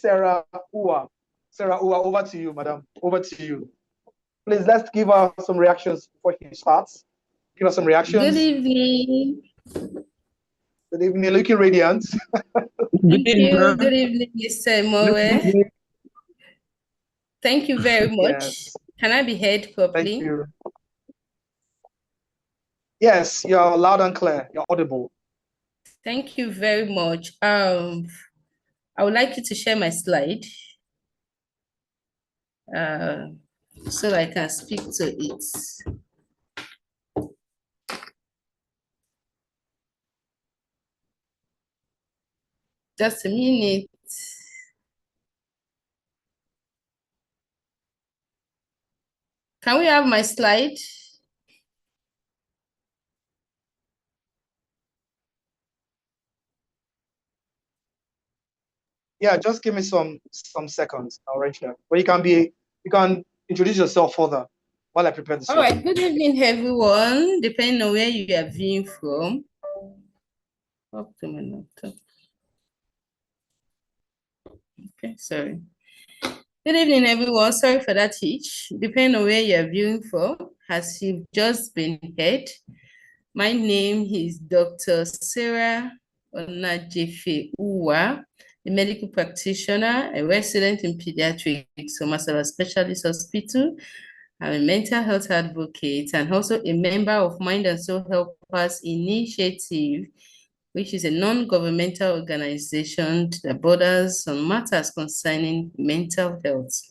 Sarah Ua. Sarah Ua, over to you, madam. Over to you. Please, let's give her some reactions before she starts. Give us some reactions. Good evening. Good evening, looking radiant. Thank you. Good evening, Mr. Moe. Thank you very much. Yes. Can I be heard properly? Thank you. Yes, you're loud and clear. You're audible. Thank you very much. I would like you to share my slide so I can speak to it. Just a minute. Can we have my slide? Yeah, just give me some seconds. I'll arrange that. But you can introduce yourself further while I prepare the slide. All right. Good evening, everyone. Depending on where you are viewing from. Up to my laptop. Okay, sorry. Good evening, everyone. Sorry for that hitch. Depending on where you're viewing from, as you've just been heard, my name is Dr. Sarah Onajefe Uwa, a medical practitioner, a resident in pediatrics from Masaba Specialist Hospital. I'm a mental health advocate and also a member of Mind and Soul Helpers Initiative, which is a non-governmental organization that borders on matters concerning mental health.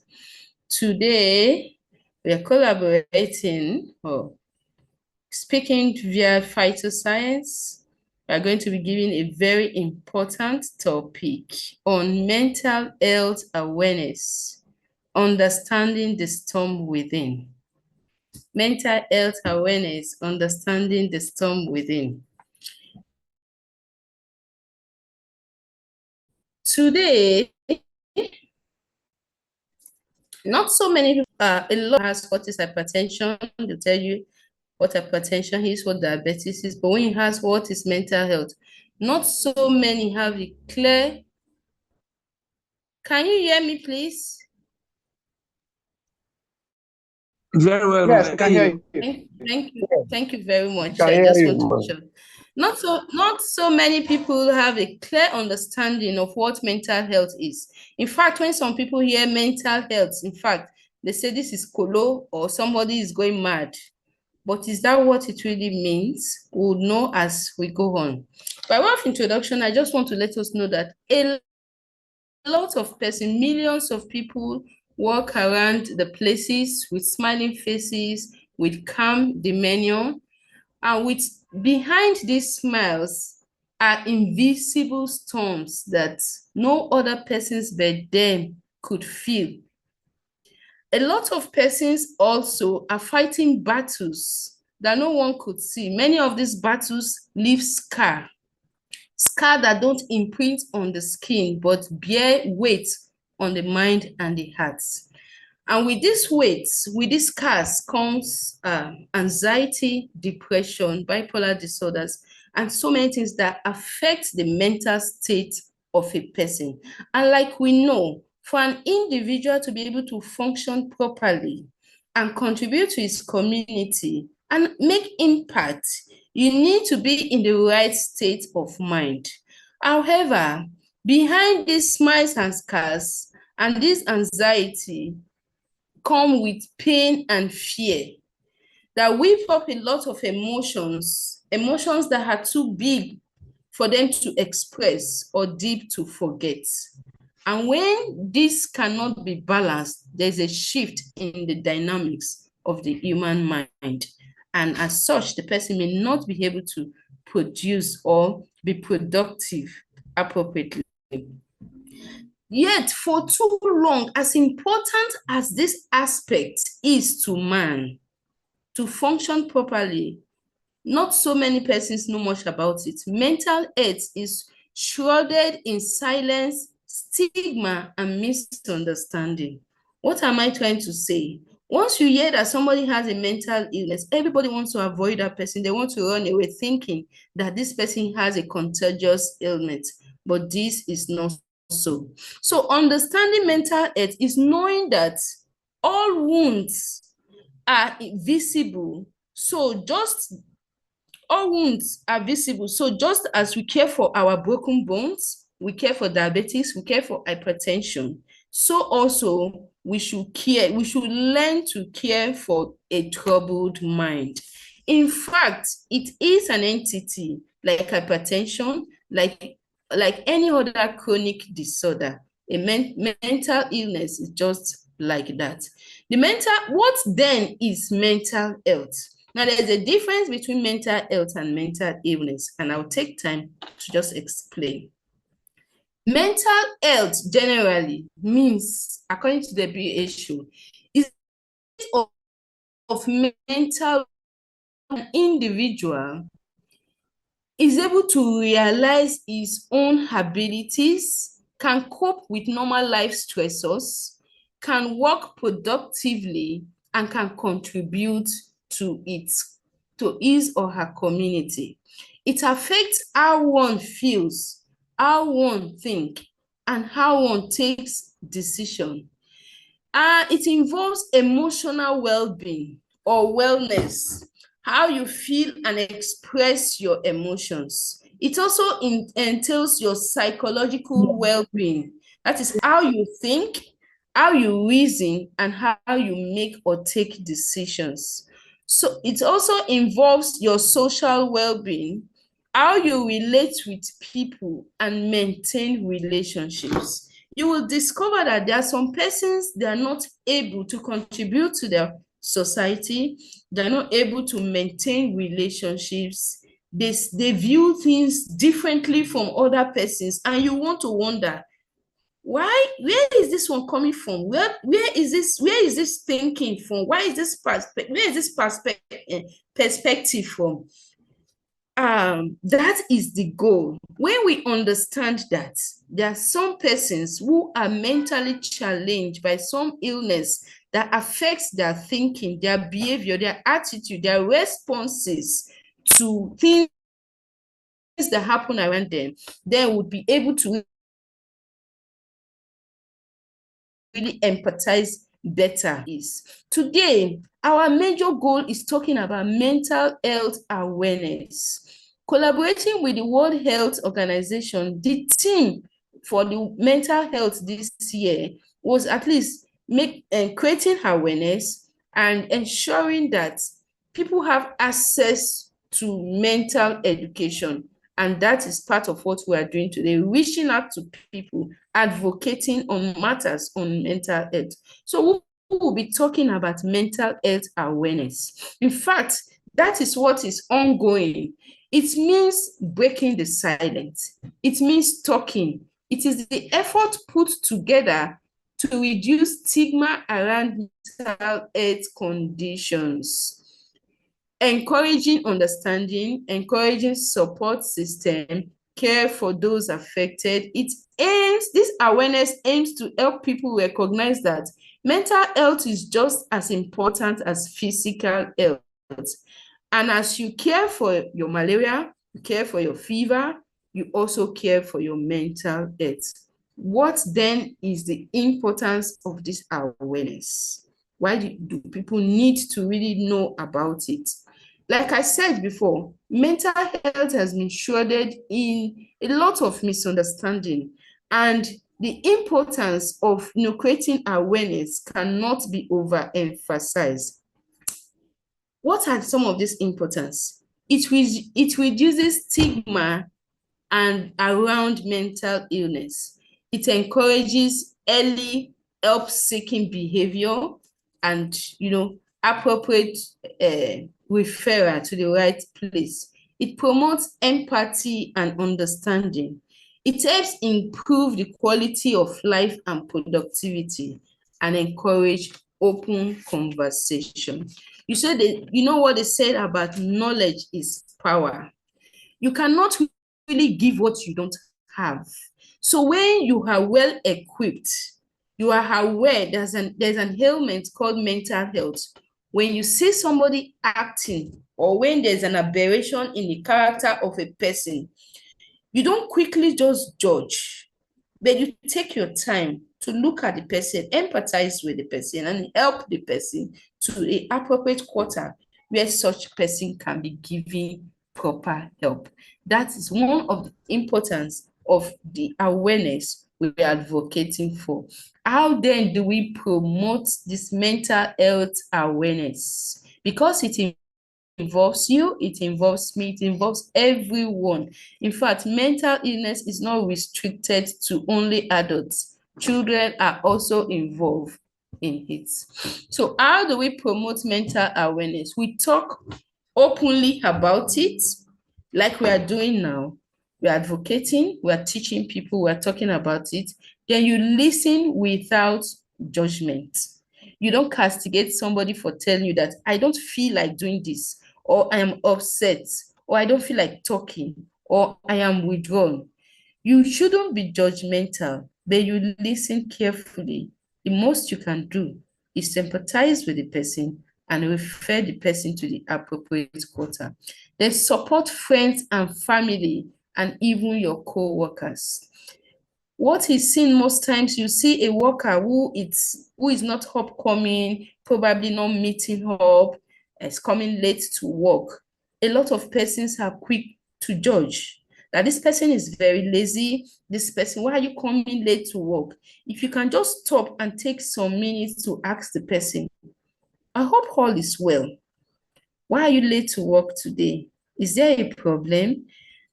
Today, we are collaborating or speaking via Phytoscience. We are going to be giving a very important topic on mental health awareness, understanding the storm within. Mental health awareness, understanding the storm within. Today, not so many people, a lot has what is hypertension. They'll tell you what hypertension is, what diabetes is, but when you ask what is mental health, not so many have it clear. Can you hear me, please? Very well. Yes, we can hear you. Thank you very much. I just want to show. Not so many people have a clear understanding of what mental health is. In fact, when some people hear mental health, in fact, they say this is colo or somebody is going mad. But is that what it really means? We'll know as we go on. By way of introduction, I just want to let us know that a lot of persons, millions of people walk around the places with smiling faces, with calm demeanor, and with behind these smiles are invisible storms that no other persons but them could feel. A lot of persons also are fighting battles that no one could see. Many of these battles leave scar that don't imprint on the skin, but bear weight on the mind and the heart. And with this weight, with these scars comes anxiety, depression, bipolar disorders, and so many things that affect the mental state of a person. And like we know, for an individual to be able to function properly and contribute to his community and make impact, you need to be in the right state of mind. However, behind these smiles and scars and this anxiety come with pain and fear that whip up a lot of emotions that are too big for them to express or deep to forget. And when this cannot be balanced, there's a shift in the dynamics of the human mind. And as such, the person may not be able to produce or be productive appropriately. Yet, for too long, as important as this aspect is to man, to function properly, not so many persons know much about it. Mental health is shrouded in silence, stigma, and misunderstanding. What am I trying to say? Once you hear that somebody has a mental illness, everybody wants to avoid that person. They want to run away thinking that this person has a contagious ailment, but this is not also. So understanding mental health is knowing that all wounds are visible. So just all wounds are visible. So just as we care for our broken bones, we care for diabetes, we care for hypertension. So also we should learn to care for a troubled mind. In fact, it is an entity like hypertension, like any other chronic disorder. A mental illness is just like that. What then is mental health? Now, there's a difference between mental health and mental illness, and I'll take time to just explain. Mental health generally means, according to the WHO, is of mental an individual is able to realize his own abilities, can cope with normal life stressors, can work productively, and can contribute to his or her community. It affects how one feels, how one thinks, and how one takes decisions. It involves emotional well-being or wellness, how you feel and express your emotions. It also entails your psychological well-being. That is how you think, how you reason, and how you make or take decisions. So it also involves your social well-being, how you relate with people and maintain relationships. You will discover that there are some persons that are not able to contribute to their society. They're not able to maintain relationships. They view things differently from other persons, and you want to wonder, where is this one coming from? Where is this thinking from? Where is this perspective from? That is the goal. When we understand that there are some persons who are mentally challenged by some illness that affects their thinking, their behavior, their attitude, their responses to things that happen around them, they would be able to really empathize better. Today, our major goal is talking about mental health awareness. Collaborating with the World Health Organization, the theme for the mental health this year was at least creating awareness and ensuring that people have access to mental education. And that is part of what we are doing today, reaching out to people, advocating on matters on mental health. So we will be talking about mental health awareness. In fact, that is what is ongoing. It means breaking the silence. It means talking. It is the effort put together to reduce stigma around mental health conditions, encouraging understanding, encouraging support system, care for those affected. This awareness aims to help people recognize that mental health is just as important as physical health. And as you care for your malaria, you care for your fever, you also care for your mental health. What then is the importance of this awareness? Why do people need to really know about it? Like I said before, mental health has been shrouded in a lot of misunderstanding, and the importance of creating awareness cannot be overemphasized. What are some of this importance? It reduces stigma and around mental illness. It encourages early help-seeking behavior and appropriate referral to the right place. It promotes empathy and understanding. It helps improve the quality of life and productivity and encourage open conversation. You know what they said about knowledge is power. You cannot really give what you don't have. So when you are well equipped, you are aware there's an ailment called mental health. When you see somebody acting, or when there's an aberration in the character of a person, you don't quickly just judge. but you take your time to look at the person, empathize with the person, and help the person to the appropriate quarter where such person can be given proper help. That is one of the importance of the awareness we are advocating for. How then do we promote this mental health awareness? Because it involves you, it involves me, it involves everyone. In fact, mental illness is not restricted to only adults. Children are also involved in it. So how do we promote mental awareness? We talk openly about it, like we are doing now. We are advocating, we are teaching people, we are talking about it. Then you listen without judgment. You don't castigate somebody for telling you that I don't feel like doing this, or I am upset, or I don't feel like talking, or I am withdrawn. You shouldn't be judgmental, but you listen carefully. The most you can do is sympathize with the person and refer the person to the appropriate quarter. Then support friends and family and even your co-workers. What is seen most times, you see a worker who is not upcoming, probably not meeting up, is coming late to work. A lot of persons are quick to judge that this person is very lazy. This person, why are you coming late to work? If you can just stop and take some minutes to ask the person, I hope all is well. Why are you late to work today? Is there a problem?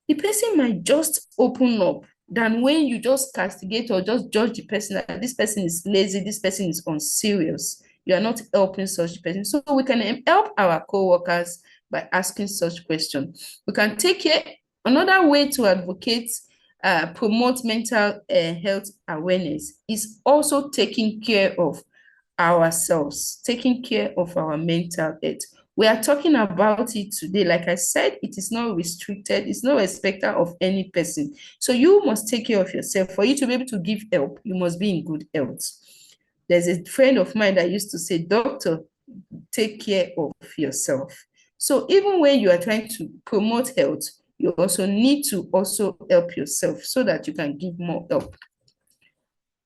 The person might just open up than when you just castigate or just judge the person that this person is lazy, this person is unserious. You are not helping such person. So we can help our co-workers by asking such questions. We can take care. Another way to advocate, promote mental health awareness is also taking care of ourselves, taking care of our mental health. We are talking about it today. Like I said, it is not restricted. It's no respecter of any person. So you must take care of yourself. For you to be able to give help, you must be in good health. There's a friend of mine that used to say, doctor, take care of yourself. So even when you are trying to promote health, you also need to also help yourself so that you can give more help.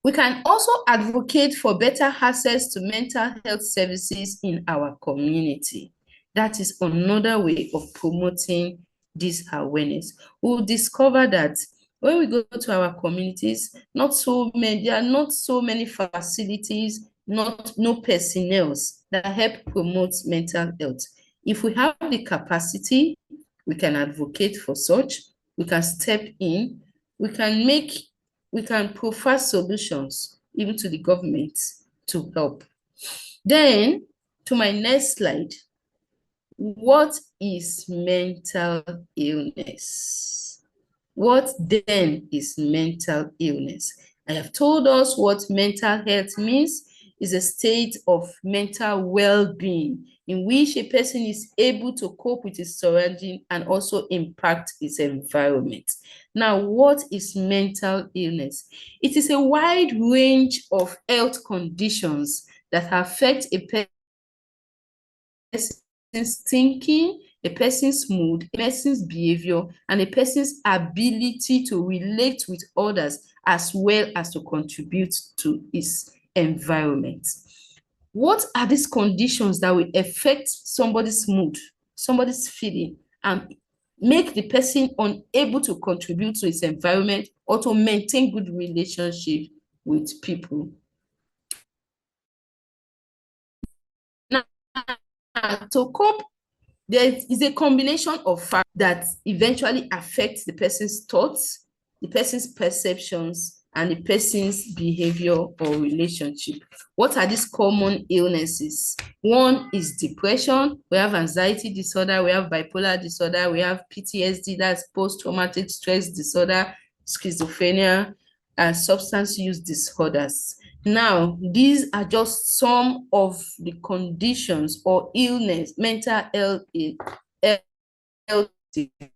We can also advocate for better access to mental health services in our community. That is another way of promoting this awareness. We'll discover that when we go to our communities, there are not so many facilities, no personnel that help promote mental health. If we have the capacity, we can advocate for such, we can step in, we can provide solutions even to the government to help. Then, to my next slide, what is mental illness? What then is mental illness? I have told us what mental health means is a state of mental well-being in which a person is able to cope with his surrounding and also impact his environment. Now, what is mental illness? It is a wide range of health conditions that affect a person's thinking, a person's mood, a person's behavior, and a person's ability to relate with others as well as to contribute to his environment. What are these conditions that will affect somebody's mood, somebody's feeling, and make the person unable to contribute to his environment or to maintain good relationship with people? Now, to cope, there is a combination of factors that eventually affect the person's thoughts, the person's perceptions, and the person's behavior or relationship. What are these common illnesses? One is depression. We have anxiety disorder. We have bipolar disorder. We have PTSD, that's post-traumatic stress disorder, schizophrenia, and substance use disorders. Now, these are just some of the conditions or illness, mental health,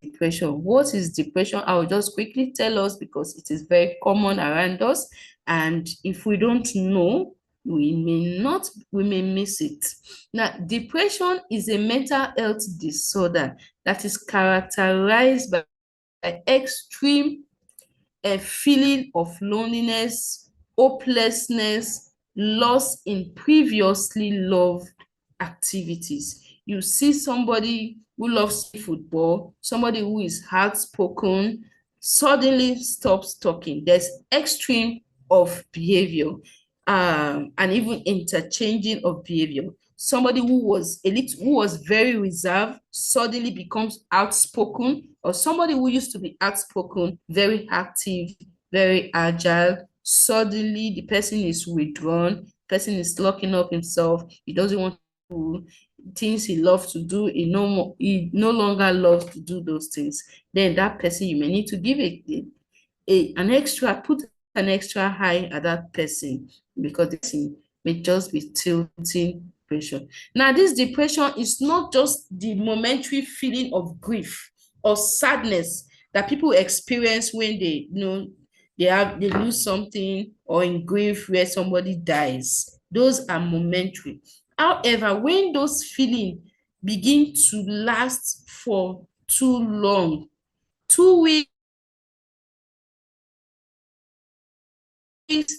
depression. What is depression? I will just quickly tell us because it is very common around us. And if we don't know, we may miss it. Now, depression is a mental health disorder that is characterized by extreme a feeling of loneliness, hopelessness, loss in previously loved activities. You see somebody who loves football, somebody who is outspoken, suddenly stops talking. There's extreme of behavior, and even interchanging of behavior. Somebody who was very reserved suddenly becomes outspoken, or somebody who used to be outspoken, very active, very agile, suddenly the person is withdrawn, person is locking up himself, he doesn't want to do things he loves to do, he no longer loves to do those things. Then that person, you may need to give put an extra high at that person, because the person may just be tilting depression. Now, this depression is not just the momentary feeling of grief or sadness that people experience when they lose something, or in grief where somebody dies. Those are momentary. However, when those feelings begin to last for too long, 2 weeks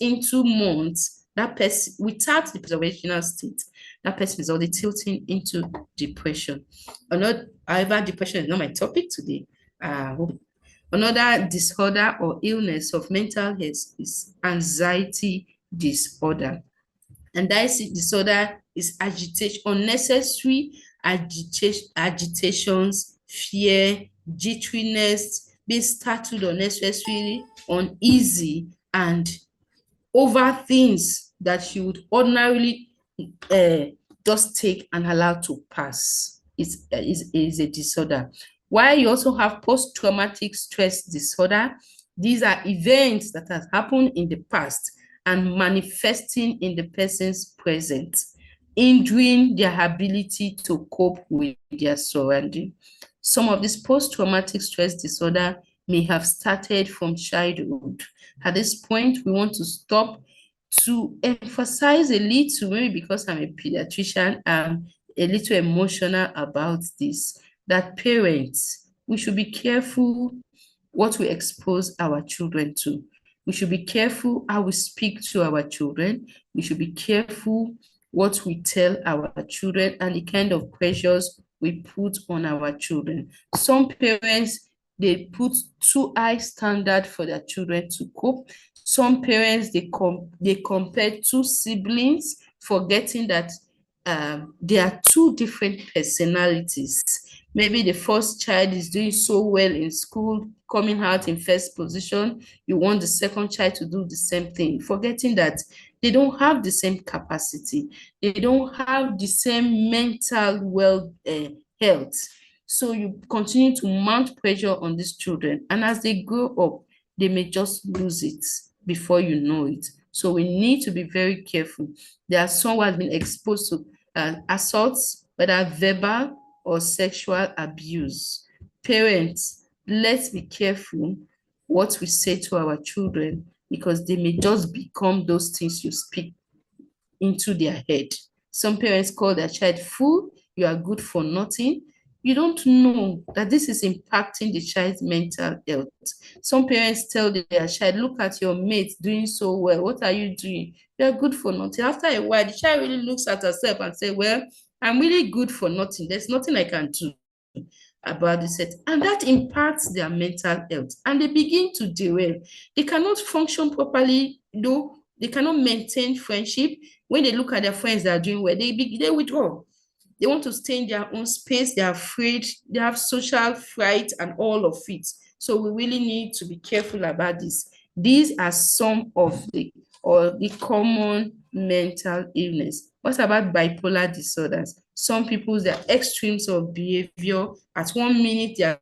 into months, that person, without the preservational state, that person is already tilting into depression. However, depression is not my topic today. Another disorder or illness of mental health is anxiety disorder. Anxiety disorder is unnecessary agitations, fear, jitteriness, being startled unnecessarily, uneasy, and over things that you would ordinarily just take and allow to pass. Is a disorder. While you also have post-traumatic stress disorder, these are events that have happened in the past and manifesting in the person's present, hindering their ability to cope with their surrounding. Some of this post-traumatic stress disorder may have started from childhood. At this point, we want to stop to emphasize a little, maybe because I'm a pediatrician, I'm a little emotional about this, that parents, we should be careful what we expose our children to. We should be careful how we speak to our children. We should be careful what we tell our children and the kind of pressures we put on our children. Some parents, they put too high standard for their children to cope. Some parents, they compare two siblings, forgetting that there are two different personalities. Maybe the first child is doing so well in school, coming out in first position. You want the second child to do the same thing, forgetting that they don't have the same capacity. They don't have the same mental health. So you continue to mount pressure on these children. And as they grow up, they may just lose it before you know it. So we need to be very careful. There are some who have been exposed to assaults, whether verbal or sexual abuse. Parents, let's be careful what we say to our children, because they may just become those things you speak into their head. Some parents call their child fool, you are good for nothing. You don't know that this is impacting the child's mental health. Some parents tell their child, look at your mate doing so well. What are you doing? You're good for nothing. After a while, the child really looks at herself and says, well, I'm really good for nothing. There's nothing I can do about this. And that impacts their mental health. And they begin to derail. They cannot function properly, though. They cannot maintain friendship. When they look at their friends that are doing well, they withdraw. They want to stay in their own space. They're afraid. They have social fright and all of it. So we really need to be careful about this. These are some of the common mental illness. What about bipolar disorders? Some people, they're extremes of behavior. At 1 minute, they are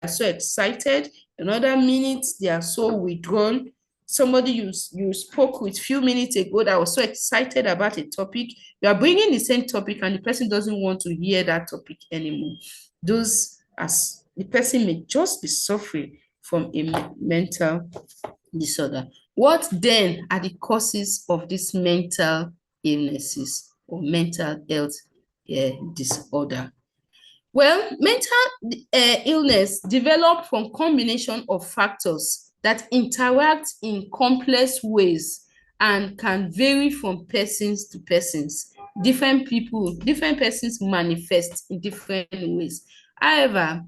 so excited. Another minute, they are so withdrawn. Somebody you spoke with a few minutes ago that was so excited about a topic, you are bringing the same topic and the person doesn't want to hear that topic anymore. The person may just be suffering from a mental disorder. What then are the causes of these mental illnesses or mental health disorder? Well, mental illness develop from combination of factors that interact in complex ways and can vary from persons to persons. Different persons manifest in different ways. However,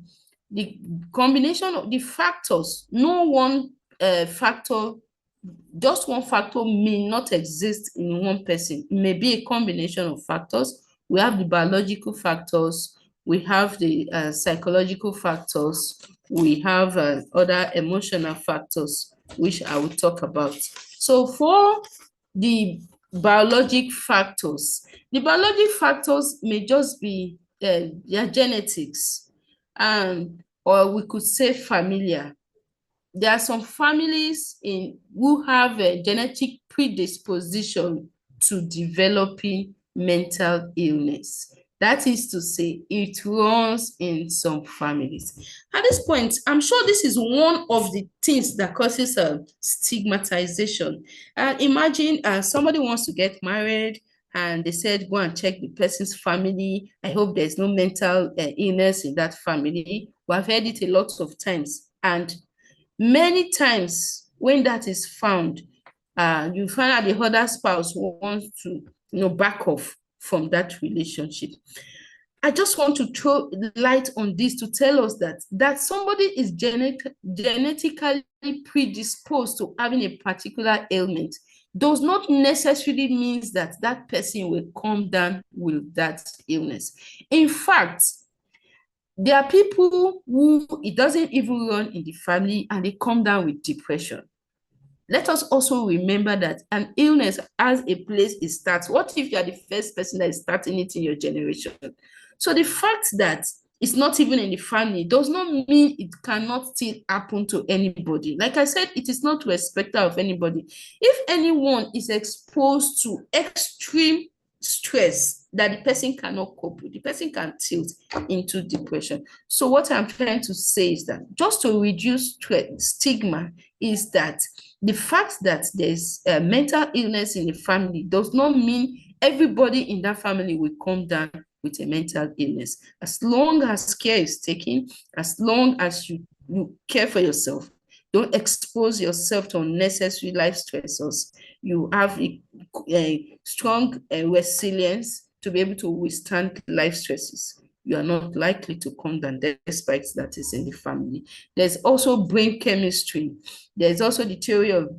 the combination of the factors, no one factor, just one factor may not exist in one person. It may be a combination of factors. We have the biological factors, we have the psychological factors, we have other emotional factors, which I will talk about. So for the biologic factors, may just be their genetics, or we could say familiar. There are some families who have a genetic predisposition to developing mental illness. That is to say, it runs in some families. At this point, I'm sure this is one of the things that causes stigmatization. Imagine somebody wants to get married and they said, go and check the person's family. I hope there's no mental illness in that family. We have heard it a lot of times. And many times when that is found, you find out the other spouse wants to back off from that relationship. I just want to throw light on this to tell us that somebody is genetically predisposed to having a particular ailment does not necessarily mean that that person will come down with that illness. In fact, there are people who it doesn't even run in the family and they come down with depression. Let us also remember that an illness has a place it starts. What if you are the first person that is starting it in your generation? So the fact that it's not even in the family does not mean it cannot still happen to anybody. Like I said, it is not respecter of anybody. If anyone is exposed to extreme stress that the person cannot cope with, the person can tilt into depression. So what I'm trying to say is that just to reduce stigma is that the fact that there's a mental illness in the family does not mean everybody in that family will come down with a mental illness. As long as care is taken, as long as you care for yourself, don't expose yourself to unnecessary life stressors, you have a strong resilience to be able to withstand life stresses. You are not likely to come down despite that is in the family. There's also brain chemistry. There's also the theory of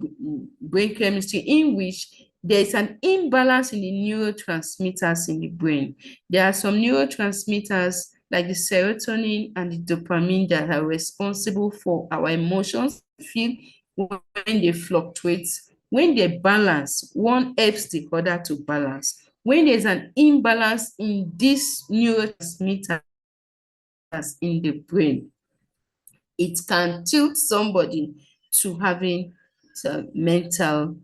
brain chemistry in which there's an imbalance in the neurotransmitters in the brain. There are some neurotransmitters like the serotonin and the dopamine that are responsible for our emotions feel when they fluctuate. When they balance, one helps the other to balance. When there's an imbalance in these neurotransmitters in the brain, it can tilt somebody to having some mental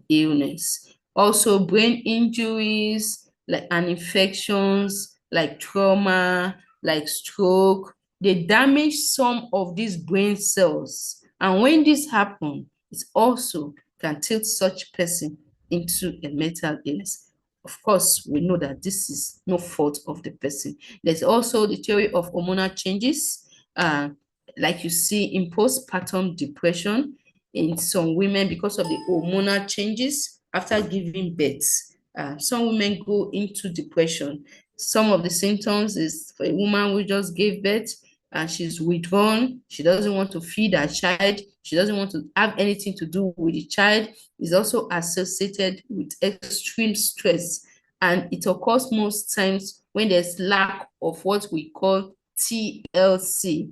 illness. Also, brain injuries and infections like trauma, like stroke, they damage some of these brain cells. And when this happens, it also can tilt such person into a mental illness. Of course, we know that this is no fault of the person. There's also the theory of hormonal changes, like you see in postpartum depression in some women because of the hormonal changes after giving birth. Some women go into depression. Some of the symptoms is for a woman who just gave birth and she's withdrawn. She doesn't want to feed her child. She doesn't want to have anything to do with the child. It's also associated with extreme stress. And it occurs most times when there's lack of what we call TLC,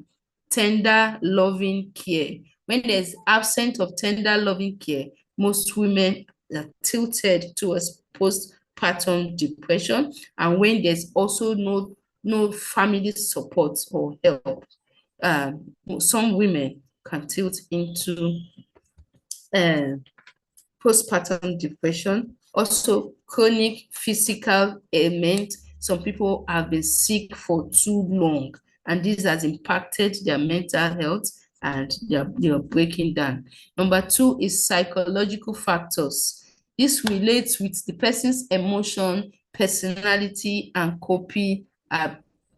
tender loving care. When there's absence of tender loving care, most women are tilted towards postpartum depression. And when there's also no family support or help, some women can tilt into postpartum depression. Also, chronic physical ailment. Some people have been sick for too long, and this has impacted their mental health and they are breaking down. Number 2 is psychological factors. This relates with the person's emotion, personality, and coping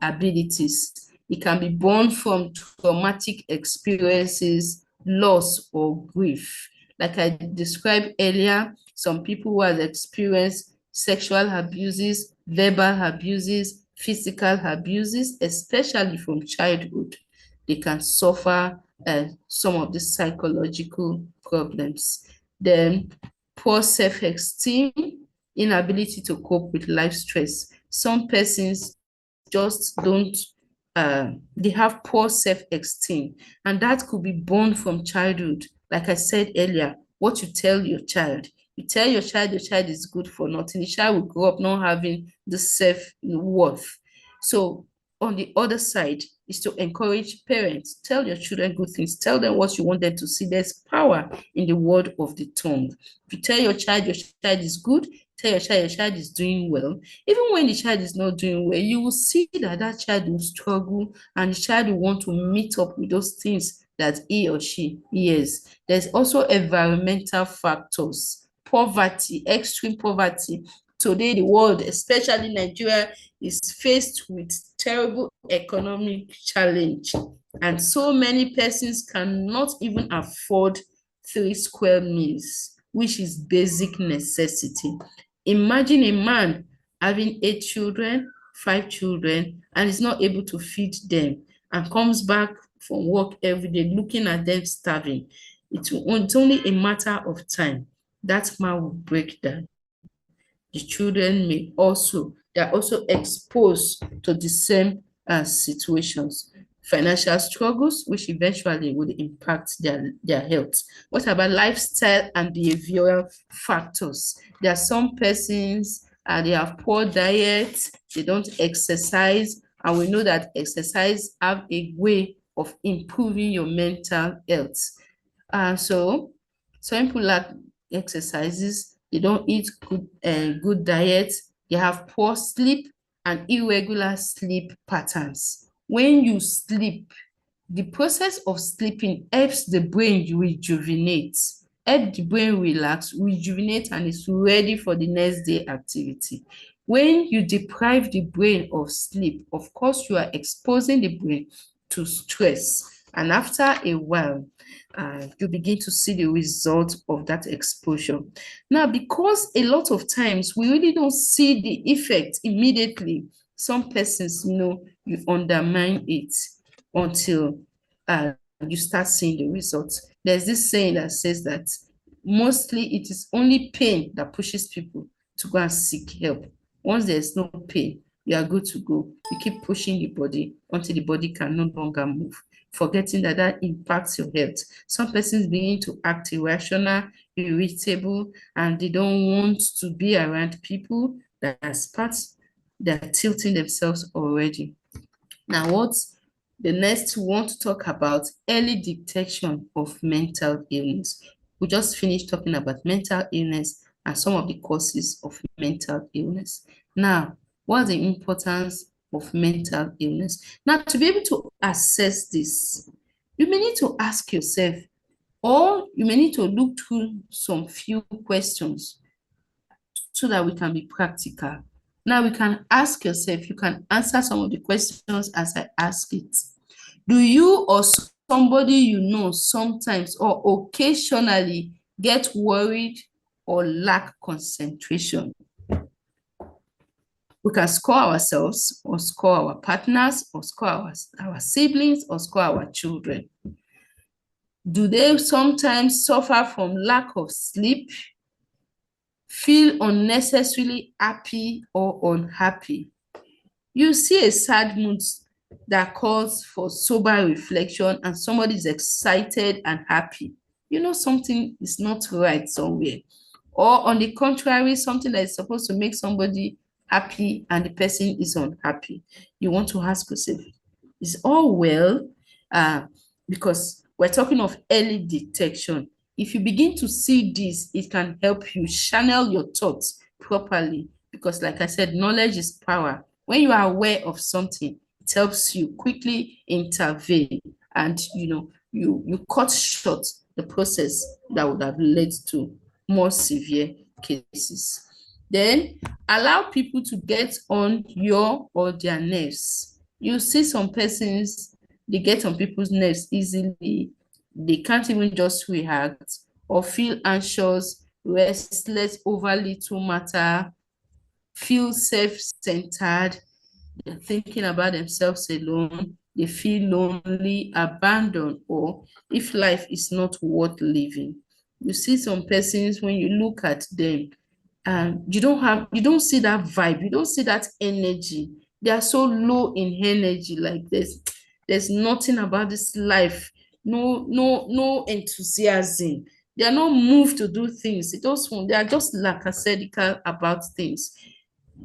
abilities. It can be born from traumatic experiences, loss or grief. Like I described earlier, some people who have experienced sexual abuses, verbal abuses, physical abuses, especially from childhood, they can suffer some of the psychological problems. Then poor self-esteem, inability to cope with life stress. Some persons just don't, they have poor self-esteem, and that could be born from childhood. Like I said earlier, what you tell your child, you tell your child is good for nothing, the child will grow up not having the self-worth. So on the other side is to encourage parents, tell your children good things, tell them what you want them to see. There's power in the word of the tongue. If you tell your child is good, tell your child is doing well, even when the child is not doing well, you will see that that child will struggle, and the child will want to meet up with those things that he or she hears. There's also environmental factors, poverty, extreme poverty. Today, the world, especially Nigeria, is faced with terrible economic challenge, and so many persons cannot even afford 3 square meals, which is basic necessity. Imagine a man having 8 children, 5 children, and is not able to feed them, and comes back from work every day looking at them starving. It's only a matter of time that man will break down. The children they're also exposed to the same situations. Financial struggles, which eventually would impact their health. What about lifestyle and behavioral factors? There are some persons, they have poor diet, they don't exercise, and we know that exercise have a way of improving your mental health. So some people lack exercises, they don't eat good diet, they have poor sleep and irregular sleep patterns. When you sleep, the process of sleeping helps the brain rejuvenate, help the brain relax, rejuvenate, and is ready for the next day activity. When you deprive the brain of sleep, of course, you are exposing the brain to stress. And after a while, you begin to see the result of that exposure. Now, because a lot of times we really don't see the effect immediately, some persons, you undermine it until you start seeing the results. There's this saying that says that mostly it is only pain that pushes people to go and seek help. Once there's no pain, you are good to go. You keep pushing the body until the body can no longer move, forgetting that that impacts your health. Some persons begin to act irrational, irritable, and they don't want to be around people. That's part, they're tilting themselves already. Now, what's the next we want to talk about? Early detection of mental illness. We just finished talking about mental illness and some of the causes of mental illness. Now, what's the importance of mental illness? Now, to be able to assess this, you may need to ask yourself, or you may need to look through some few questions so that we can be practical. Now, we can ask yourself, you can answer some of the questions as I ask it. Do you or somebody you know sometimes or occasionally get worried or lack concentration? We can score ourselves or score our partners or score our siblings or score our children. Do they sometimes suffer from lack of sleep, feel unnecessarily happy or unhappy? You see a sad mood that calls for sober reflection, and somebody is excited and happy. You know something is not right somewhere. Or on the contrary, something that is supposed to make somebody happy and the person is unhappy. You want to ask yourself, is all well? Because we're talking of early detection. If you begin to see this, it can help you channel your thoughts properly, because like I said, knowledge is power. When you are aware of something, it helps you quickly intervene, and you cut short the process that would have led to more severe cases. Then allow people to get on your or their nerves. You see some persons, they get on people's nerves easily. They can't even just react or feel anxious, restless over little matter, feel self-centered, they're thinking about themselves alone, they feel lonely, abandoned, or if life is not worth living. You see some persons, when you look at them, you don't see that vibe, you don't see that energy. They are so low in energy, like there's nothing about this life, no enthusiasm. They are not moved to do things. They are just lackadaisical about things.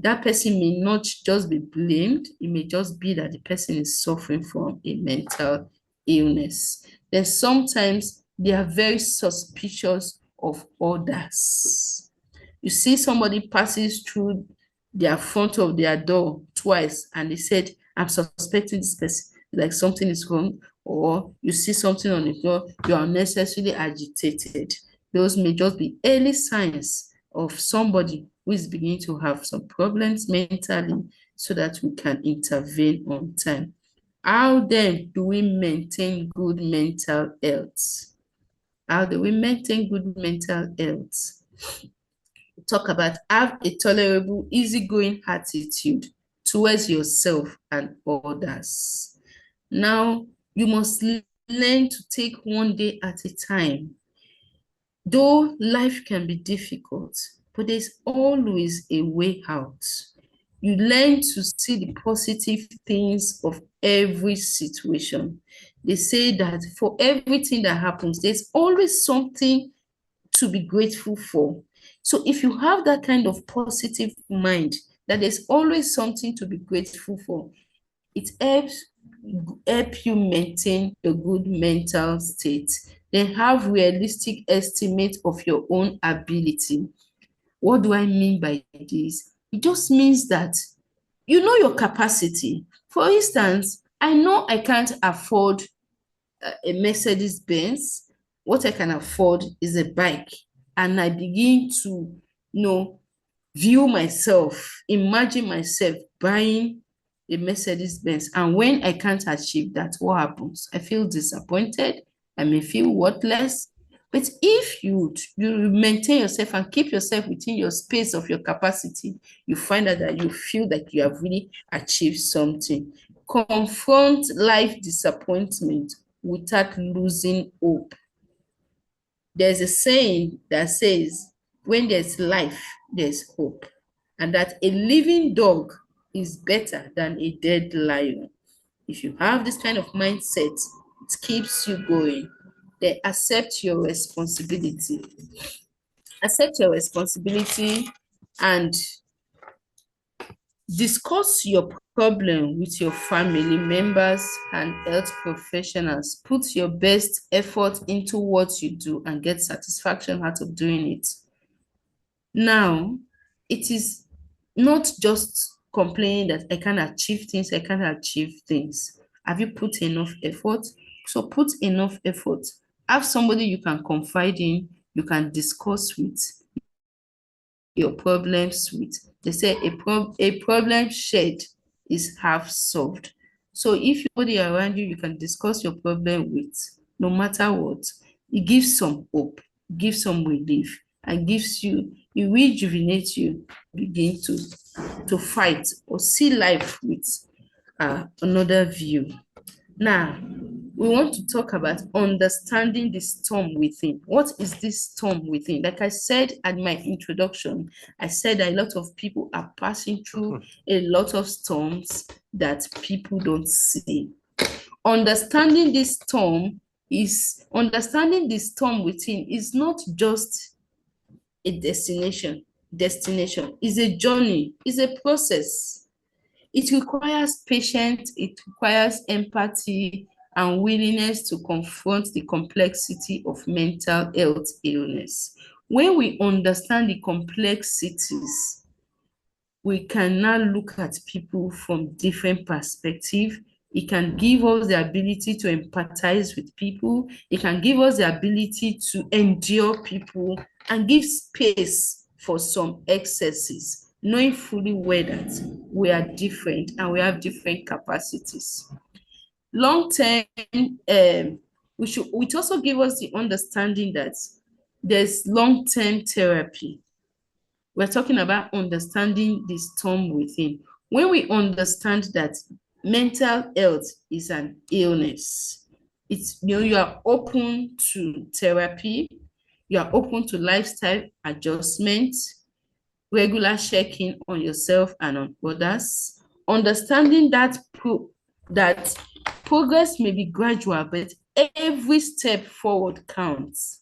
That person may not just be blamed, it may just be that the person is suffering from a mental illness. Then sometimes they are very suspicious of others. You see somebody passes through their front of their door twice and they said, I'm suspecting this person, like something is wrong, or you see something on the floor, you are unnecessarily agitated. Those may just be early signs of somebody who is beginning to have some problems mentally, so that we can intervene on time. How then do we maintain good mental health? How do we maintain good mental health? Talk about have a tolerable, easygoing attitude towards yourself and others. Now, you must learn to take one day at a time. Though life can be difficult, but there's always a way out. You learn to see the positive things of every situation. They say that for everything that happens, there's always something to be grateful for. So if you have that kind of positive mind, that there's always something to be grateful for, it help you maintain a good mental state. Then have realistic estimate of your own ability. What do I mean by this? It just means that you know your capacity. For instance, I know I can't afford a Mercedes Benz. What I can afford is a bike. And I begin to, view myself, imagine myself buying a Mercedes Benz. And when I can't achieve that, what happens? I feel disappointed. I may feel worthless. But if you maintain yourself and keep yourself within your space of your capacity, you find out that you feel that you have really achieved something. Confront life disappointment without losing hope. There's a saying that says, when there's life, there's hope. And that a living dog is better than a dead lion. If you have this kind of mindset, it keeps you going. Then accept your responsibility. Accept your responsibility and discuss your problem with your family members and health professionals. Put your best effort into what you do and get satisfaction out of doing it. Now, it is not just complaining that I can't achieve things, I can't achieve things. Have you put enough effort? So put enough effort. Have somebody you can confide in, you can discuss with your problems with. They say a problem shared is half solved. So if somebody around you, you can discuss your problem with, no matter what, it gives some hope, gives some relief, and it rejuvenates you, begin to fight or see life with another view. Now, we want to talk about understanding the storm within. What is this storm within? Like I said at my introduction, I said that a lot of people are passing through a lot of storms that people don't see. Understanding the storm within is not just a destination. Is a journey, is a process. It requires patience, it requires empathy and willingness to confront the complexity of mental health illness. When we understand the complexities, we can now look at people from different perspectives. It can give us the ability to empathize with people. It can give us the ability to endure people and give space for some excesses, knowing fully well that we are different and we have different capacities. Long-term It also give us the understanding that there's long-term therapy. We're talking about understanding the storm within. When we understand that mental health is an illness, it's, you are open to therapy, you are open to lifestyle adjustment, regular checking on yourself and on others, understanding that that progress may be gradual, but every step forward counts.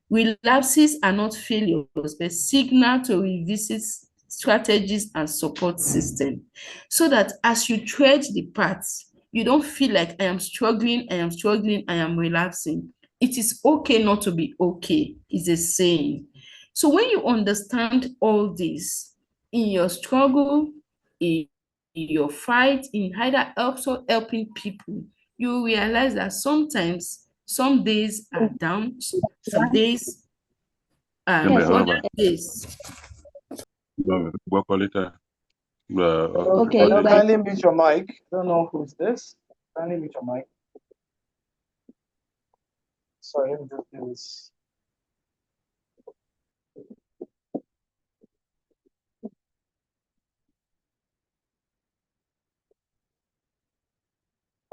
Relapses are not failures, but signal to revisit strategies and support system, so that as you tread the path, you don't feel like I am struggling, I am relapsing. It is okay not to be okay, is a saying. So when you understand all this in your struggle, in your fight, in either also helping people, you realize that sometimes some days are down, some days are other days. Okay, kindly mute your mic. I don't know who's this. Kindly mute your mic. Sorry, let me just do this.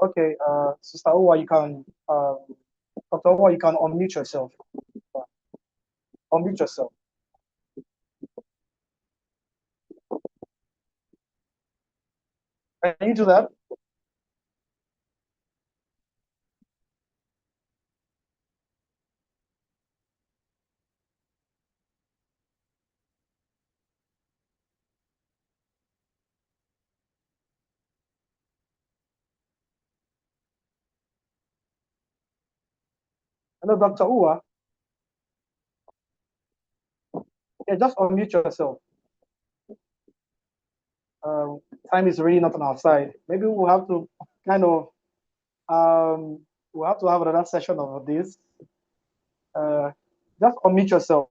Okay, Sister Uwa, you can, Dr. Uwa, you can unmute yourself. Unmute yourself. Can you do that? Hello, Dr. Uwa. Yeah, just unmute yourself. Time is really not on our side. Maybe we'll have to kind of, we'll have to have another session of this. Just unmute yourself.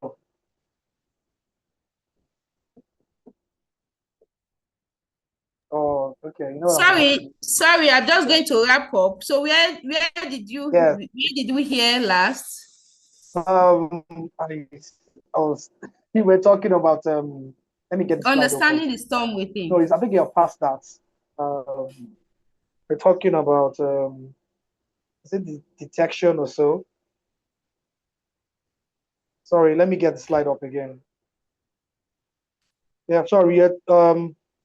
Oh, okay. You know sorry, I'm just going to wrap up. So where did you where did we hear last? We were talking about let me get the understanding the storm within. No, I think you're past that. We're talking about is it the detection or so? Sorry, let me get the slide up again. Yeah, sorry.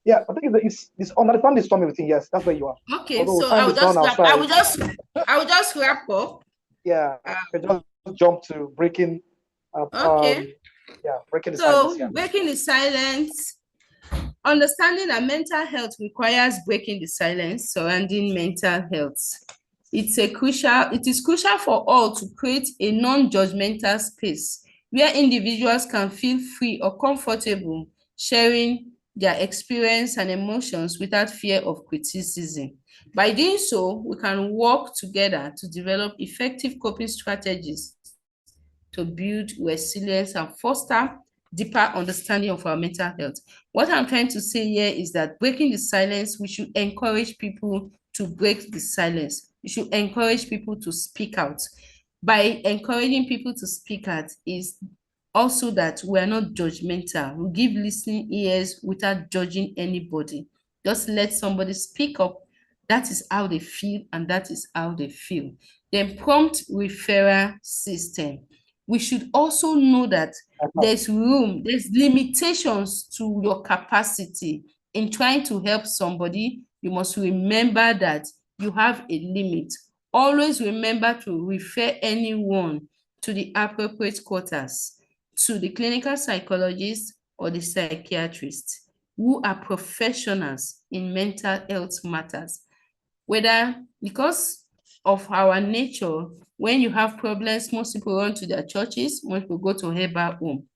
Yeah, I think it's understand the storm everything. Yes, that's where you are. Okay, although so I will just wrap up. Yeah, just jump to breaking. Okay. Breaking the silence. Yeah. Breaking the silence. Understanding that mental health requires breaking the silence surrounding mental health. It is crucial for all to create a non-judgmental space where individuals can feel free or comfortable sharing their experience and emotions without fear of criticism. By doing so, we can work together to develop effective coping strategies to build resilience and foster deeper understanding of our mental health. What I'm trying to say here is that breaking the silence, we should encourage people to break the silence. We should encourage people to speak out. By encouraging people to speak out is also that we are not judgmental. We give listening ears without judging anybody. Just let somebody speak up. That is how they feel, and that is how they feel. Then prompt referral system. We should also know that there's limitations to your capacity. In trying to help somebody, you must remember that you have a limit. Always remember to refer anyone to the appropriate quarters, to the clinical psychologist or the psychiatrist, who are professionals in mental health matters. Whether because of our nature, when you have problems, most people run to their churches, most people go to herbal home.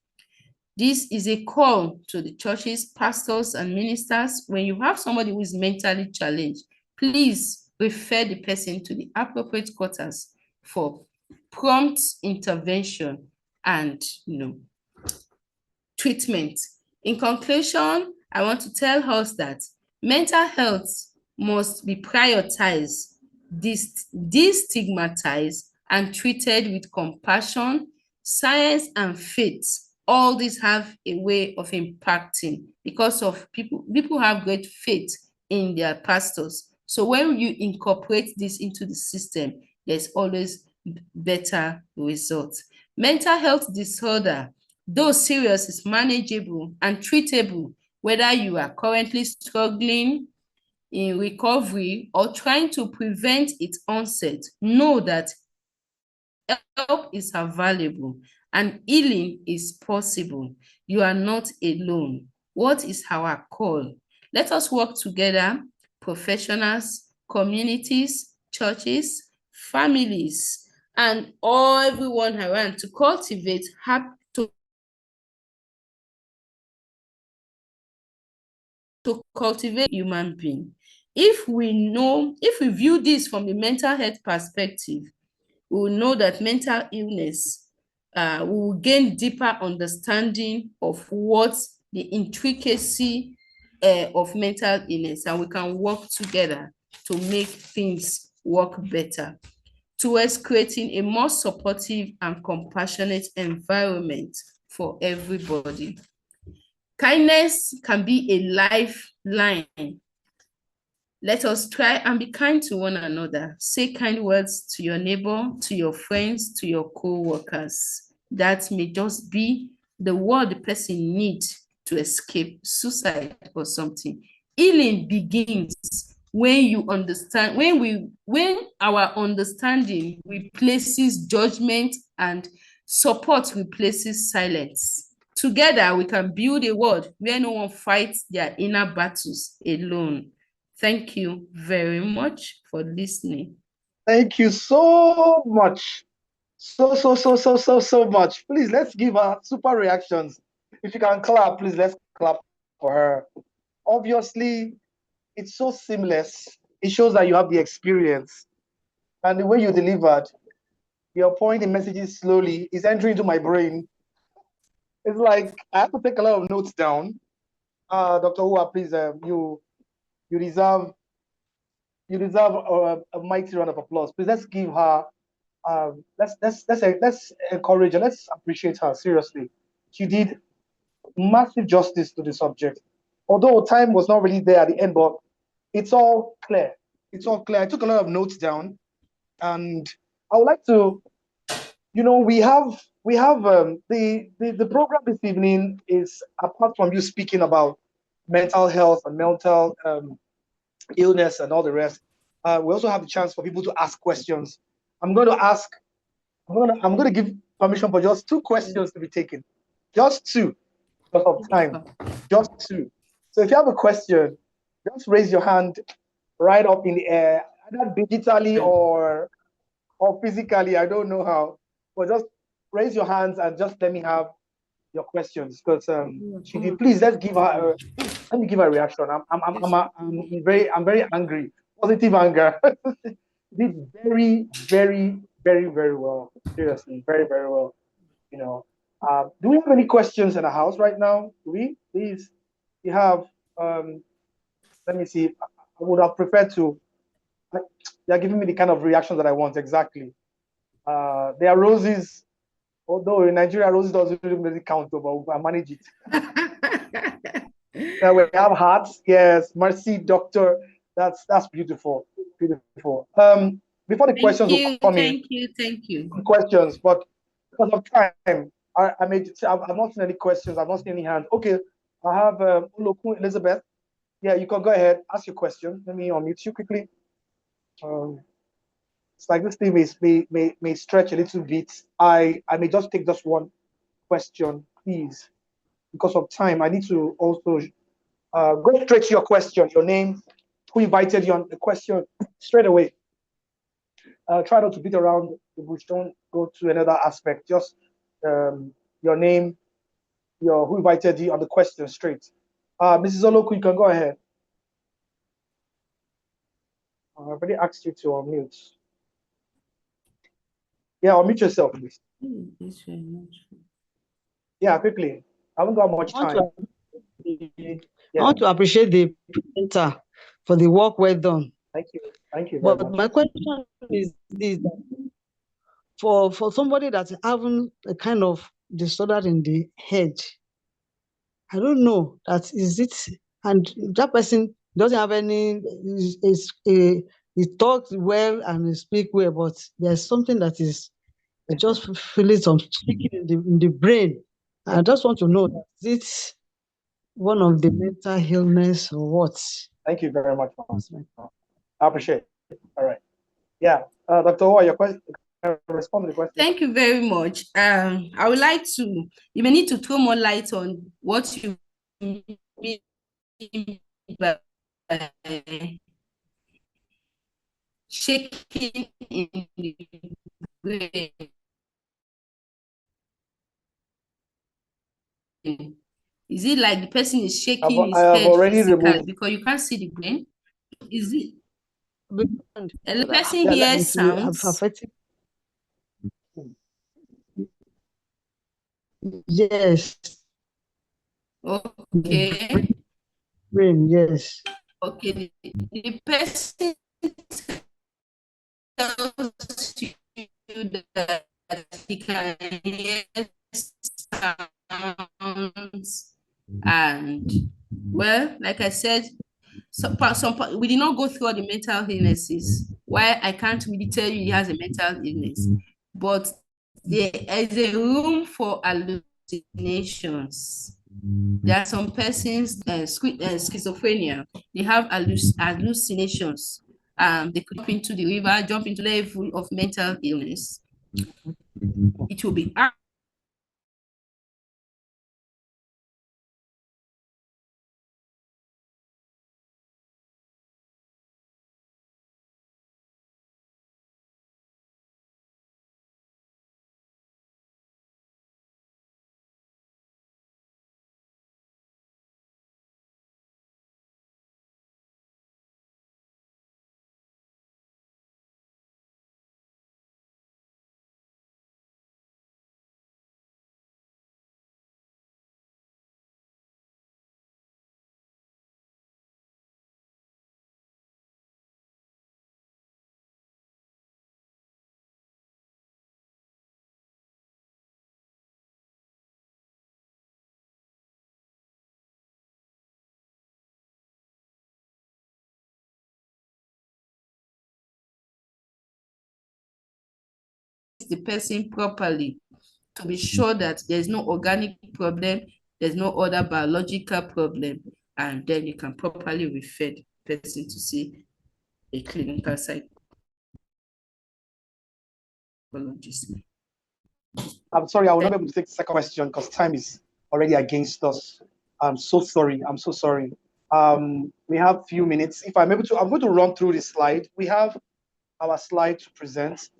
This is a call to the churches, pastors, and ministers. When you have somebody who is mentally challenged, please refer the person to the appropriate quarters for prompt intervention and treatment. In conclusion, I want to tell us that mental health must be prioritized, destigmatized, and treated with compassion, science and faith, all these have a way of impacting because of people have great faith in their pastors. So when you incorporate this into the system, there's always better results. Mental health disorder, though serious, is manageable and treatable, whether you are currently struggling in recovery or trying to prevent its onset. Know that help is available and healing is possible. You are not alone. What is our call? Let us work together, professionals, communities, churches, families, and everyone around to cultivate human being. If we view this from the mental health perspective, we will know that mental illness, we will gain deeper understanding of what the intricacy of mental illness, and we can work together to make things work better towards creating a more supportive and compassionate environment for everybody. Kindness can be a lifeline. Let us try and be kind to one another. Say kind words to your neighbor, to your friends, to your co-workers. That may just be the word the person needs to escape suicide or something. Healing begins when you understand, when our understanding replaces judgment and support replaces silence. Together, we can build a world where no one fights their inner battles alone. Thank you very much for listening. Thank you so much. So much. Please, let's give her super reactions. If you can clap, please, let's clap for her. Obviously, it's so seamless. It shows that you have the experience. And the way you delivered, your pointing messages slowly is entering into my brain. It's like I have to take a lot of notes down. Dr. Hua, please, you deserve a mighty round of applause. Please, let's give her. Let's encourage her. Let's appreciate her. Seriously, she did massive justice to the subject. Although time was not really there at the end, but it's all clear. It's all clear. I took a lot of notes down, and I would like to, we have the program this evening is, apart from you speaking about mental health and mental illness and all the rest, we also have the chance for people to ask questions. I'm going to give permission for just 2 questions to be taken. Just 2, because of time. Just 2. So if you have a question, just raise your hand right up in the air, either digitally or physically. I don't know how, but just raise your hands and just let me have your questions. Because she did. Please, let me give her a reaction. I'm very angry. Positive anger. Did very, very, very, very well. Seriously, very, very well. Do we have any questions in the house right now? Do we? Please, you have. Let me see. I would have preferred to. They're giving me the kind of reactions that I want exactly. There are roses, although in Nigeria roses doesn't really count, but I manage it. We have hearts. Yes, mercy, doctor. That's beautiful, beautiful. Before the questions will come in. Thank you. Questions, but because of time, I've not seen any questions. I've not seen any hands. Okay, I have Oloku Elizabeth. Yeah, you can go ahead. Ask your question. Let me unmute you quickly. It's like this thing may stretch a little bit. I may just take just one question, please. Because of time, I need to also go straight to your question, your name, who invited you on the question straight away. Try not to beat around the bush. Don't go to another aspect. Just your name, who invited you on the question straight. Mrs. Oloku, you can go ahead. I've already asked you to unmute. Yeah, unmute yourself, please. Yeah, quickly. I haven't got much time. I want to appreciate the presenter for the work well done. Thank you. Thank you very much. My question is this. for somebody that's having a kind of disorder in the head, I don't know that is it, and that person doesn't have any. He talks well and he speak well, but there's something that is just feeling some shaking in the brain. I just want to know, is it one of the mental illness or what? Thank you very much. I appreciate it. All right. Yeah. Dr. Owa, your question, respond to the question. Thank you very much. I would like to, you may need to throw more light on what you mean by shaking in the brain. Is it like the person is shaking his head physically because you can't see the brain? Is it? And the person hears sounds. Yes. Okay. Brain, yes. Okay. The person tells you that he can hear sounds, and well, like I said, we did not go through all the mental illnesses. Why I can't really tell you he has a mental illness, but there is a room for hallucinations. There are some persons, schizophrenia, they have hallucinations. They could jump into the river, jump into the level of mental illness. It will be the person properly to be sure that there's no organic problem, there's no other biological problem, and then you can properly refer the person to see a clinical psychologist. I'm sorry, I will not be able to take the second question because time is already against us. I'm so sorry. I'm so sorry. We have a few minutes. If I'm able to, I'm going to run through this slide. We have our slide to present.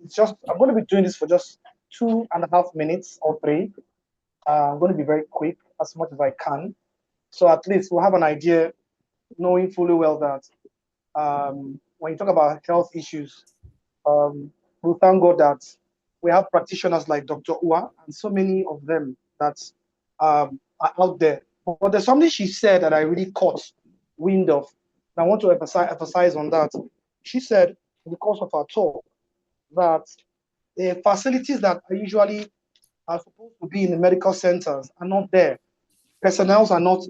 I'm going to be doing this for just 2.5 minutes or 3. I'm going to be very quick as much as I can. So at least we'll have an idea, knowing fully well that when you talk about health issues, we thank God that we have practitioners like Dr. Ua and so many of them that are out there. But there's something she said that I really caught wind of. And I want to emphasize on that. She said, in the course of our talk, that the facilities that are usually are supposed to be in the medical centers are not there. Personnel are not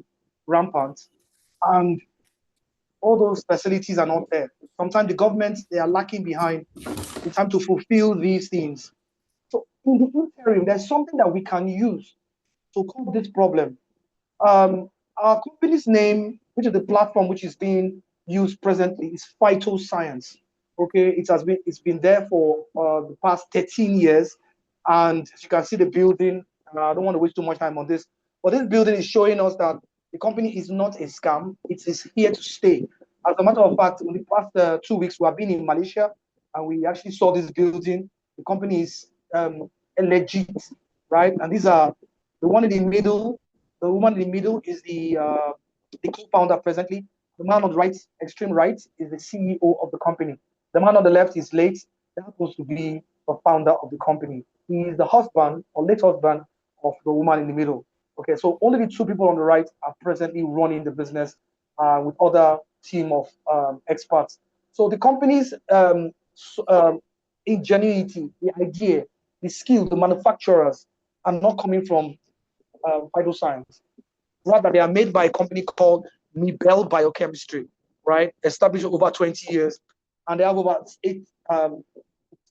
rampant, and all those facilities are not there. Sometimes the government, they are lacking behind in time to fulfill these things. So in the interim, there's something that we can use to solve this problem. Our company's name, which is the platform which is being used presently, is Phytoscience. Okay, it's been there for the past 13 years, and as you can see the building. I don't want to waste too much time on this, but this building is showing us that the company is not a scam. It is here to stay. As a matter of fact, in the past 2 weeks, we have been in Malaysia, and we actually saw this building. The company is legit, right? And these are the one in the middle. The woman in the middle is the co-founder presently. The man on the right, extreme right, is the CEO of the company. The man on the left is late. That happens to be the founder of the company. He is the husband or late husband of the woman in the middle. Okay, so only the 2 people on the right are presently running the business with other team of experts. So the company's ingenuity, the idea the skill, the manufacturers are not coming from Phytoscience. Rather, they are made by a company called Mibel Biochemistry, right? Established over 20 years, and they have over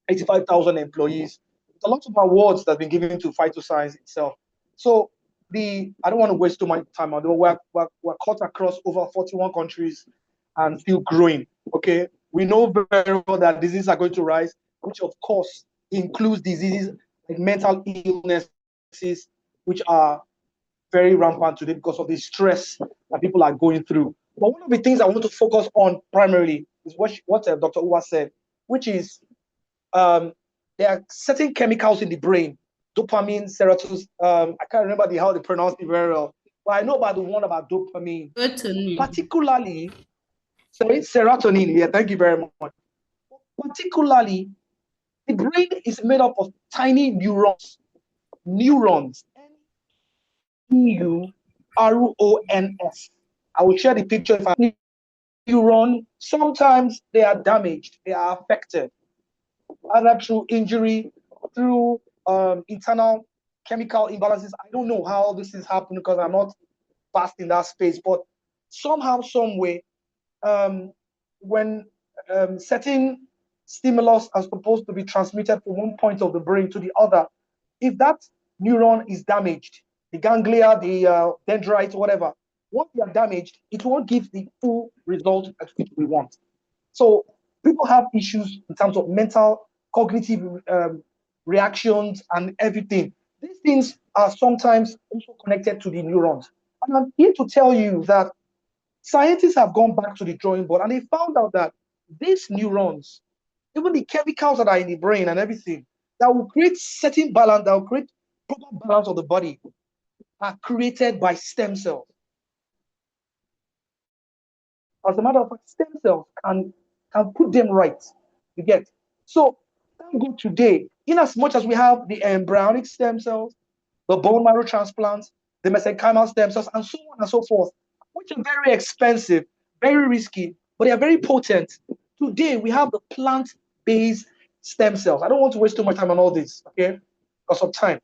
85,000 employees. A lot of awards that have been given to Phytoscience itself. So I don't want to waste too much time on it. We're cut across over 41 countries and still growing. Okay, we know very well that diseases are going to rise, which of course includes diseases like mental illnesses, which are very rampant today because of the stress that people are going through. But one of the things I want to focus on primarily is what Dr. Uwa said, which is there are certain chemicals in the brain, dopamine, serotonin. I can't remember how they pronounce it very well, but I know about the one about dopamine. Particularly, sorry, serotonin. Yeah, thank you very much. Particularly, the brain is made up of tiny neurons. Neurons. Neurons. I will share the picture. If I neuron, sometimes they are damaged, they are affected, either through injury, through internal chemical imbalances. I don't know how this is happening because I'm not fast in that space, but somehow, some way, when certain stimulus are supposed to be transmitted from one point of the brain to the other, if that neuron is damaged, the ganglia, the dendrites, whatever, once they are damaged, it won't give the full result that we want. So people have issues in terms of mental, cognitive reactions and everything. These things are sometimes also connected to the neurons. And I'm here to tell you that scientists have gone back to the drawing board and they found out that these neurons, even the chemicals that are in the brain and everything, that will create certain balance, that will create proper balance of the body, are created by stem cells. As a matter of fact, stem cells can put them right. You get. So thank God today, in as much as we have the embryonic stem cells, the bone marrow transplants, the mesenchymal stem cells, and so on and so forth, which are very expensive, very risky, but they are very potent. Today we have the plant-based stem cells. I don't want to waste too much time on all this, okay? Because of time.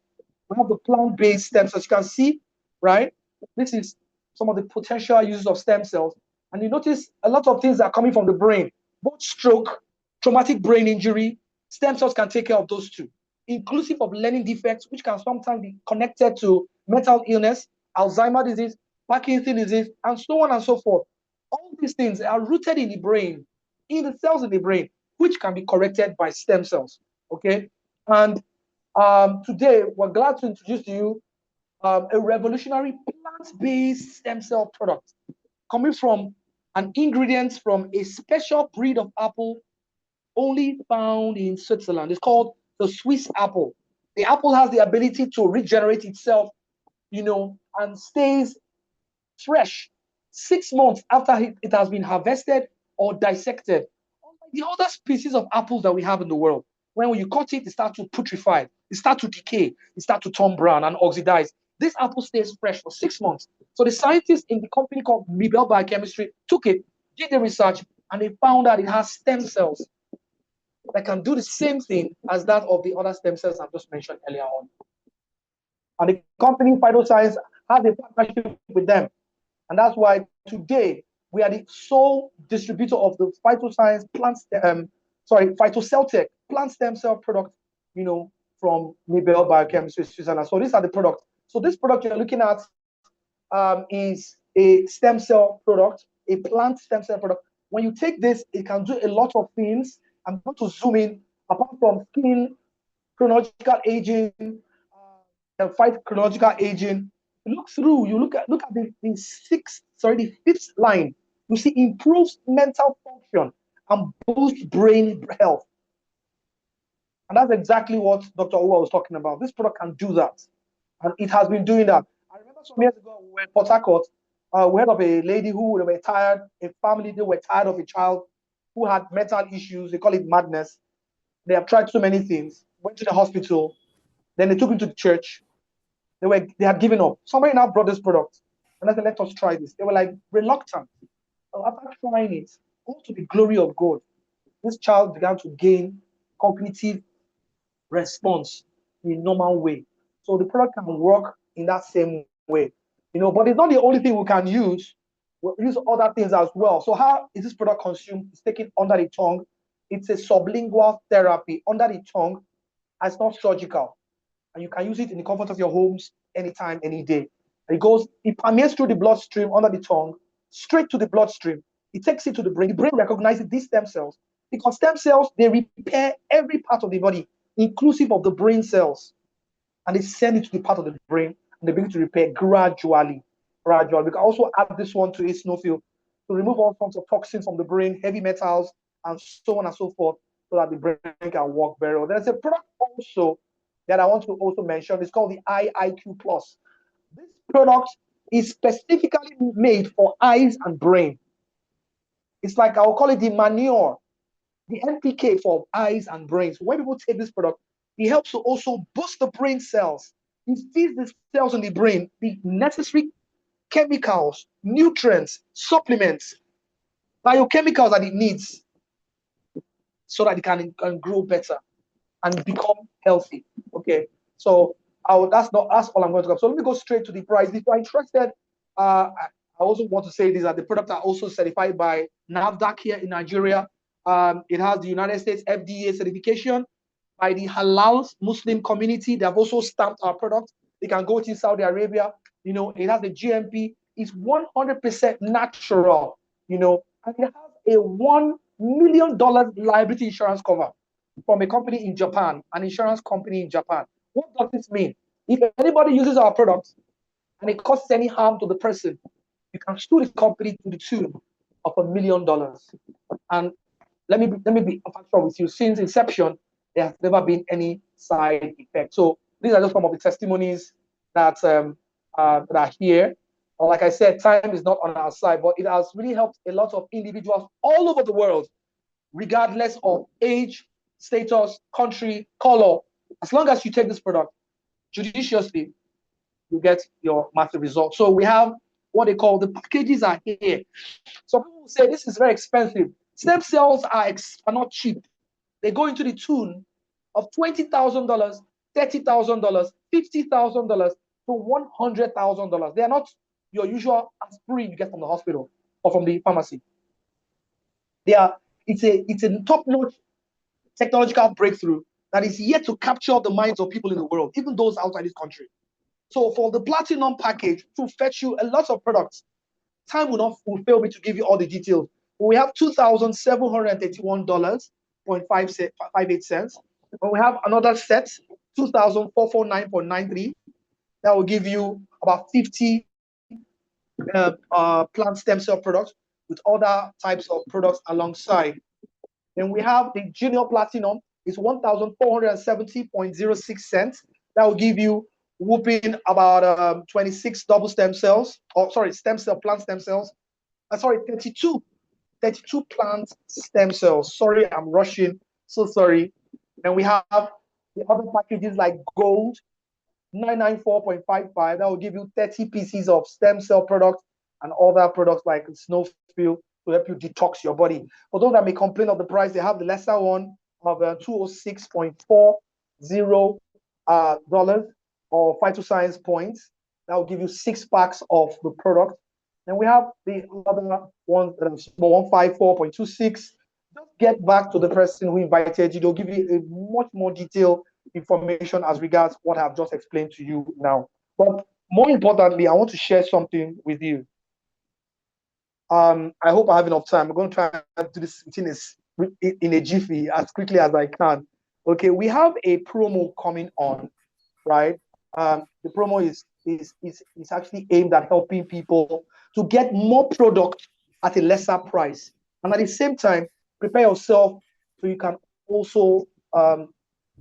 We have the plant-based stem cells. You can see, right? This is some of the potential uses of stem cells. And you notice a lot of things are coming from the brain, both stroke, traumatic brain injury. Stem cells can take care of those too, inclusive of learning defects, which can sometimes be connected to mental illness, Alzheimer's disease, Parkinson's disease, and so on and so forth. All these things are rooted in the brain, in the cells in the brain, which can be corrected by stem cells. Okay, and today we're glad to introduce to you a revolutionary plant-based stem cell product coming from an ingredient from a special breed of apple only found in Switzerland. It's called the Swiss apple. The apple has the ability to regenerate itself, and stays fresh 6 months after it has been harvested or dissected. The other species of apples that we have in the world, when you cut it, it starts to putrefy, it starts to decay, it starts to turn brown and oxidize. This apple stays fresh for 6 months. So the scientists in the company called Mibel Biochemistry took it, did the research, and they found that it has stem cells that can do the same thing as that of the other stem cells I've just mentioned earlier on. And the company Phytoscience has a partnership with them. And that's why today we are the sole distributor of the Phytoscience Phytoceltech plant stem cell product, from Mibel Biochemistry Switzerland. So these are the products. So this product you're looking at is a stem cell product, a plant stem cell product. When you take this, it can do a lot of things. I'm going to zoom in. Apart from skin, chronological aging, and fight chronological aging, look at the fifth line. You see, improves mental function and boosts brain health. And that's exactly what Dr. Uwa was talking about. This product can do that. And it has been doing that. I remember some years ago, we were in Port Harcourt. We heard of a lady who were tired, a family, they were tired of a child who had mental issues. They call it madness. They have tried so many things, went to the hospital, then they took him to the church. They had given up. Somebody now brought this product. And I said, let us try this. They were like reluctant. So after trying it, all to the glory of God, this child began to gain cognitive response. the normal way. So the product can work in that same way, but it's not the only thing we can use. We'll use other things as well. So how is this product consumed? It's taken under the tongue. It's a sublingual therapy under the tongue, and it's not surgical. And you can use it in the comfort of your homes anytime, any day. It permeates through the bloodstream under the tongue, straight to the bloodstream. It takes it to the brain. The brain recognizes these stem cells because stem cells, they repair every part of the body, inclusive of the brain cells. And they send it to the part of the brain, and they begin to repair gradually. We can also add this one to eosinophil to remove all forms of toxins from the brain, heavy metals, and so on and so forth, so that the brain can work very well. There's a product also that I want to also mention. It's called the IIQ Plus. This product is specifically made for eyes and brain. It's like, I'll call it the manure, the NPK for eyes and brains. When people take this product, it helps to also boost the brain cells. It feeds the cells in the brain the necessary chemicals, nutrients, supplements, biochemicals that it needs so that it can grow better and become healthy. Okay, so that's all I'm going to go. So let me go straight to the price. If you're interested, I also want to say this, that the products are also certified by NAFDAC here in Nigeria. It has the United States FDA certification by the Halal Muslim community. They have also stamped our product. They can go to Saudi Arabia. It has the GMP. It's 100% natural. And it has a $1 million liability insurance cover from a company in Japan, an insurance company in Japan. What does this mean? If anybody uses our product and it causes any harm to the person, you can sue the company to the tune of $1 million. And let me be factual with you. Since inception, there has never been any side effect. So these are just some of the testimonies that are here. Or like I said, time is not on our side, but it has really helped a lot of individuals all over the world, regardless of age, status, country, color. As long as you take this product judiciously, you get your massive result. So we have what they call the packages are here. Some people say this is very expensive. Stem cells are not cheap. They go into the tune of $20,000, $30,000, $50,000 to $100,000. They are not your usual aspirin you get from the hospital or from the pharmacy. It's a top-notch technological breakthrough that is yet to capture the minds of people in the world, even those outside this country. So for the platinum package to fetch you a lot of products, time will fail me to give you all the details. We have $2,731.58. But we have another set, $2,449.93. That will give you about 50 plant stem cell products with other types of products alongside. Then we have the junior platinum. It's $1,470.06. That will give you whooping about 26 double stem cells, plant stem cells. 32 plant stem cells. Sorry, I'm rushing. So sorry. Then we have the other packages like gold, 994.55. That will give you 30 pieces of stem cell products and other products like snowfield to help you detox your body. For those that may complain of the price, they have the lesser one of $206.40 or Phytoscience points. That will give you 6 packs of the product. Then we have the other one, 154.26. Just get back to the person who invited you. They'll give you a much more detailed information as regards what I've just explained to you now. But more importantly, I want to share something with you. I hope I have enough time. I'm going to try to do this in a jiffy as quickly as I can. Okay, we have a promo coming on, right? The promo is actually aimed at helping people to get more product at a lesser price, and at the same time prepare yourself so you can also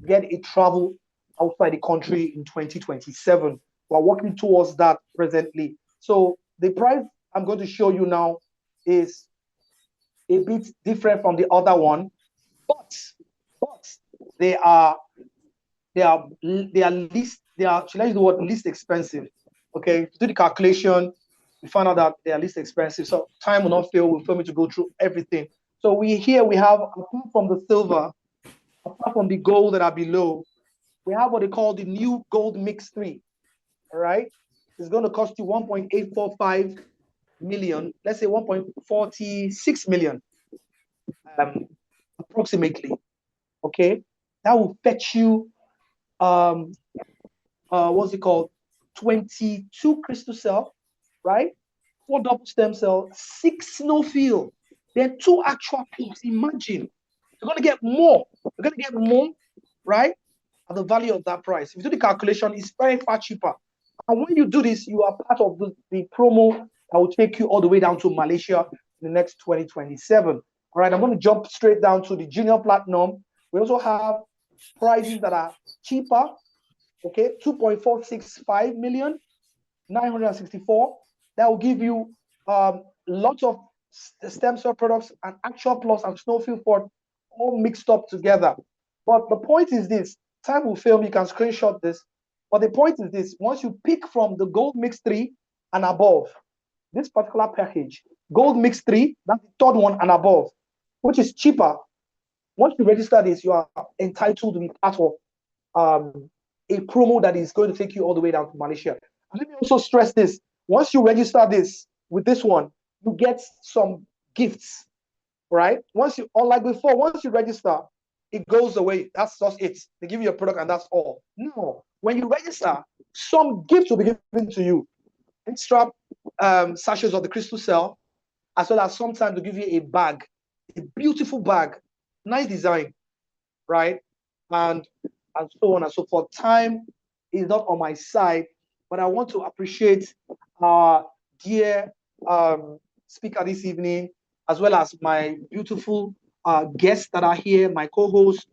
get a travel outside the country in 2027. We're working towards that presently. So the price I'm going to show you now is a bit different from the other one, but they are least expensive. Okay, do the calculation, we find out that they are least expensive. So time will not fail me to go through everything. So we have, apart from the silver, apart from the gold that are below, we have what they call the new Gold Mix 3. All right. It's going to cost you 1.845 million, let's say 1.46 million, approximately. Okay. That will fetch you, what's it called? 22 crystal cell, right? 4 double stem cell, 6 snowfield, then 2 actual plots. Imagine. You're going to get more. You're going to get more, right? At the value of that price. If you do the calculation, it's very far cheaper. And when you do this, you are part of the promo that will take you all the way down to Malaysia in the next 2027. All right, I'm going to jump straight down to the junior platinum. We also have prices that are cheaper. Okay, 2.465 million, 964. That will give you lots of stem cell products and actual plus and snowfield fort all mixed up together. But the point is this: time will fail me. You can screenshot this. But the point is this: once you pick from the Gold Mix 3 and above, this particular package, Gold Mix 3, that's the third one and above, which is cheaper. Once you register this, you are entitled to be part of a promo that is going to take you all the way down to Malaysia. And let me also stress this: once you register this with this one, you get some gifts, right? Once you, unlike before, once you register, it goes away. That's just it. They give you a product and that's all. No, when you register, some gifts will be given to you. Extra sachets of the crystal cell, as well as sometimes they'll give you a bag, a beautiful bag, nice design, right? And so on and so forth. Time is not on my side, but I want to appreciate our dear speaker this evening, as well as my beautiful guests that are here, my co-host,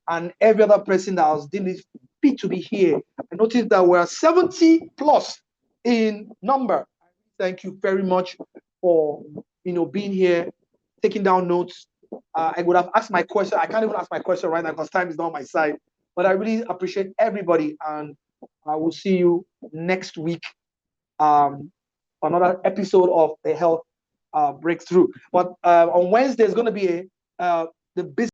and every other person that was deemed fit to be here. I noticed that we're 70 plus in number. Thank you very much for being here, taking down notes. I would have asked my question. I can't even ask my question right now because time is not on my side. But I really appreciate everybody, and I will see you next week. Another episode of the Health Breakthrough. But on Wednesday is going to be the business.